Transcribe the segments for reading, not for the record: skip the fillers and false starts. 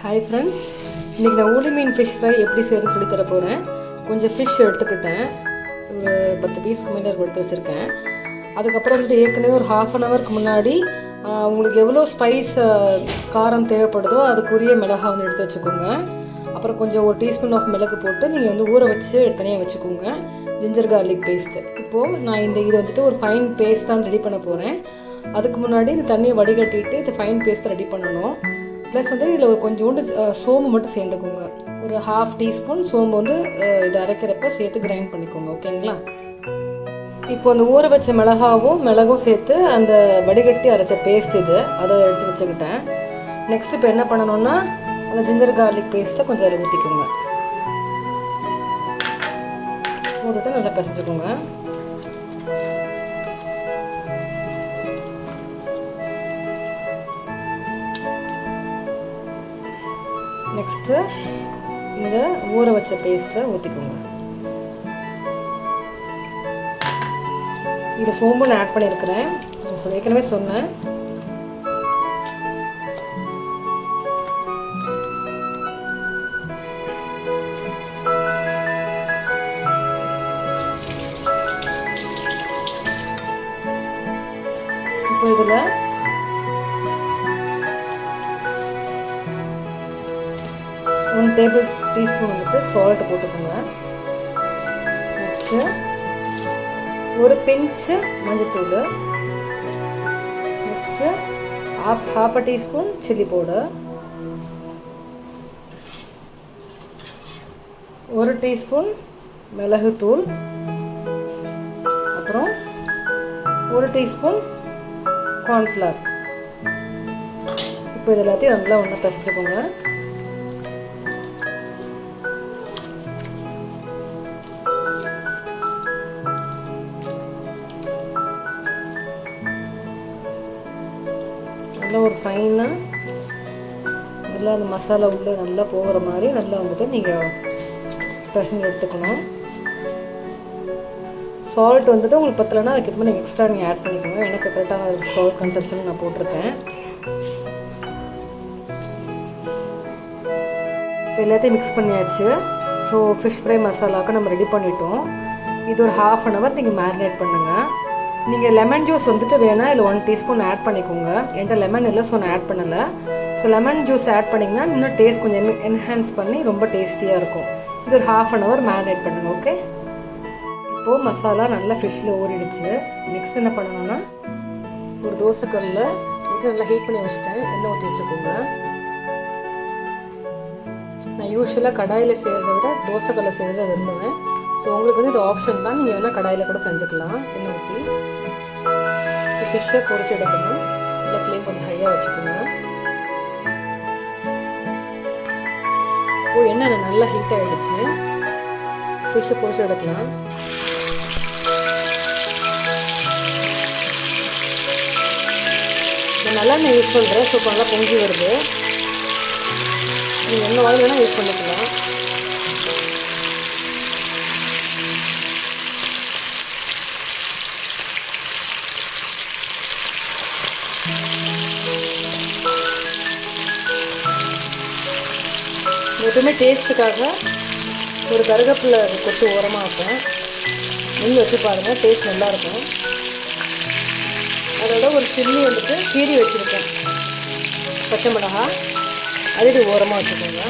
Hi friends, இன்றைக்கி நான் ஊளி மீன் fish fry எப்படி செய்யணும்னு சொல்லி தர போகிறேன். கொஞ்சம் ஃபிஷ் எடுத்துக்கிட்டேன், ஒரு 10 பீஸ்க்கு மேலே எடுத்து வச்சுருக்கேன். அதுக்கப்புறம் வந்துட்டு ஏற்கனவே ஒரு ½ முன்னாடி உங்களுக்கு எவ்வளோ ஸ்பைஸ் காரம் தேவைப்படுதோ அதுக்குரிய மிளகாய் வந்து எடுத்து வச்சுக்கோங்க. அப்புறம் கொஞ்சம் ஒரு டீஸ்பூன் ஆஃப் மிளகு போட்டு நீங்கள் வந்து ஊற வச்சு தனியாக வச்சுக்கோங்க. Ginger garlic paste. இப்போது நான் இது வந்துட்டு ஒரு ஃபைன் பேஸ்ட் தான் ரெடி பண்ண போகிறேன். அதுக்கு முன்னாடி இந்த தண்ணியை வடிகட்டிட்டு இந்த ஃபைன் பேஸ்ட்டை ரெடி பண்ணணும். ப்ளஸ் வந்து இதில் ஒரு கொஞ்சோண்டு சோம்பு மட்டும் சேர்ந்துக்கோங்க. ஒரு ½ டீஸ்பூன் சோம்பு வந்து இதை அரைக்கிறப்ப சேர்த்து கிரைண்ட் பண்ணிக்கோங்க. ஓகேங்களா? இப்போ அந்த ஊற வச்ச மிளகும் சேர்த்து அந்த வடிகட்டி அரைச்ச பேஸ்ட் அதை எடுத்து வச்சுக்கிட்டேன். நெக்ஸ்ட் இப்போ என்ன பண்ணணும்னா அந்த ஜிஞ்சர் கார்லிக் பேஸ்ட்டை கொஞ்சம் அதில் ஊற்றிக்கோங்க. ஊற்றிட்டு நல்லா பிசைஞ்சுக்கோங்க. நெக்ஸ்ட்டு இந்த ஊற வச்ச பேஸ்ட்டை ஊற்றிக்கோங்க. இந்த சோம்பு நான் ஆட் பண்ணியிருக்கிறேன், ஏற்கனவே சொன்னேன். இப்போ இதில் 1 டேபிள் டீஸ்பூன் வந்துட்டு சால்ட் போட்டுக்கோங்க. நெக்ஸ்ட்டு ஒரு பிஞ்சு மஞ்சத்தூள். Next half a teaspoon chilli powder. 1 teaspoon மிளகுத்தூள். அப்புறம் 1 டீஸ்பூன் கார்ன்ஃப்ளவர். இப்போ இது எல்லாத்தையும் நல்லா ஒன்றா பிசைச்சுக்கோங்க. நல்லா ஒரு ஃபைனாக நல்லா அந்த மசாலா உள்ளே நல்லா போகிற மாதிரி நல்லா வந்துட்டு நீங்கள் பிசைஞ்சு எடுத்துக்கணும். சால்ட் வந்துட்டு உங்களுக்கு பத்தலைன்னா அதுக்கு நீங்கள் எக்ஸ்ட்ரா நீங்கள் ஆட் பண்ணிக்கோங்க. எனக்கு கரெக்டான சால்ட் கன்சப்ஷன் நான் போட்டிருக்கேன். இப்போ எல்லாத்தையும் மிக்ஸ் பண்ணியாச்சு. ஸோ ஃபிஷ் ஃப்ரை மசாலாவுக்கு நம்ம ரெடி பண்ணிட்டோம். இது ஒரு ½ நீங்கள் மேரினேட் பண்ணுங்கள். நீங்கள் லெமன் ஜூஸ் வந்துட்டு வேணால் இதில் 1 டீஸ்பூன் ஆட் பண்ணிக்கோங்க. என்கிட்ட லெமன் இல்லை, ஸோ நான் ஆட் பண்ணலை. ஸோ லெமன் ஜூஸ் ஆட் பண்ணிங்கன்னா இன்னும் டேஸ்ட் கொஞ்சம் என்ஹான்ஸ் பண்ணி ரொம்ப டேஸ்டியாக இருக்கும். இது ஒரு ½ மேரினேட் பண்ணுங்கள். ஓகே, இப்போது மசாலா நல்லா ஃபிஷ்ஷில் ஊறிடுச்சு. நெக்ஸ்ட் என்ன பண்ணணும்னா ஒரு தோசைக்கல்லில் நல்லா ஹீட் பண்ணி வச்சுட்டேன். எண்ணெய் ஊற்றி வச்சுக்கோங்க. நான் யூஸ்வலாக கடாயில் செய்கிறத விட தோசைக்கல்லை செய்கிறத விரும்புவேன். ஸோ உங்களுக்கு வந்து இது ஆப்ஷன் தான், நீங்கள் வேணால் கடாயில் கூட செஞ்சுக்கலாம். எண்ணெய் ஊற்றி ஃபிஷ்ஷை பொரிச்சு எடுக்கணும். இல்லை ஃப்ளேம் கொஞ்சம் ஹையாக வச்சுக்கோங்க. இப்போது எண்ணெய் நல்லா ஹீட் ஆகிடுச்சு. ஃபிஷ்ஷை பொரிச்சு எடுக்கலாம். நான் நல்லெண்ணெய் யூஸ் பண்ணுறேன். ஸோ இப்போ நல்லா பொங்கி வருது. நீங்கள் எண்ணெய் வாயில் வேணால் யூஸ் பண்ணிக்கலாம். எப்பவுமே டேஸ்ட்டுக்காக ஒரு கருவேப்பிலை கொத்து ஓரமாக வைப்பேன். நெல் வச்சு பாருங்கள், டேஸ்ட் நல்லாயிருக்கும். அதோட ஒரு சில்லி வந்துட்டு கீரி வச்சுருக்கேன், பச்சை மிளகாய், அது ஓரமாக வச்சுக்கோங்க.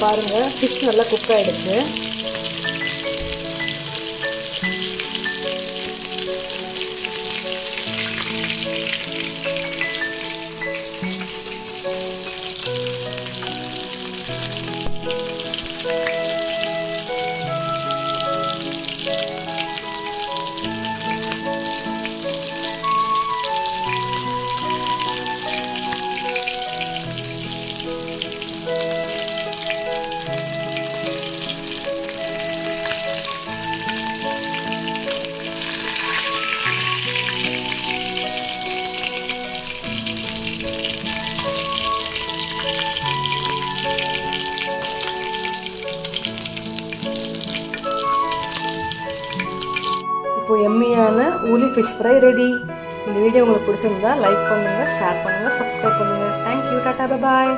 பாருங்கள், ஃபிஷ் நல்லா குக் ஆகிடுச்சு. இப்போ எம்மியான ஊலி ஃபிஷ் ஃப்ரை ரெடி. இந்த வீடியோ உங்களுக்கு பிடிச்சிருந்தா லைக் பண்ணுங்கள், ஷேர் பண்ணுங்கள், சப்ஸ்கிரைப் பண்ணுங்கள். தேங்க்யூ, டாடா, பாய்.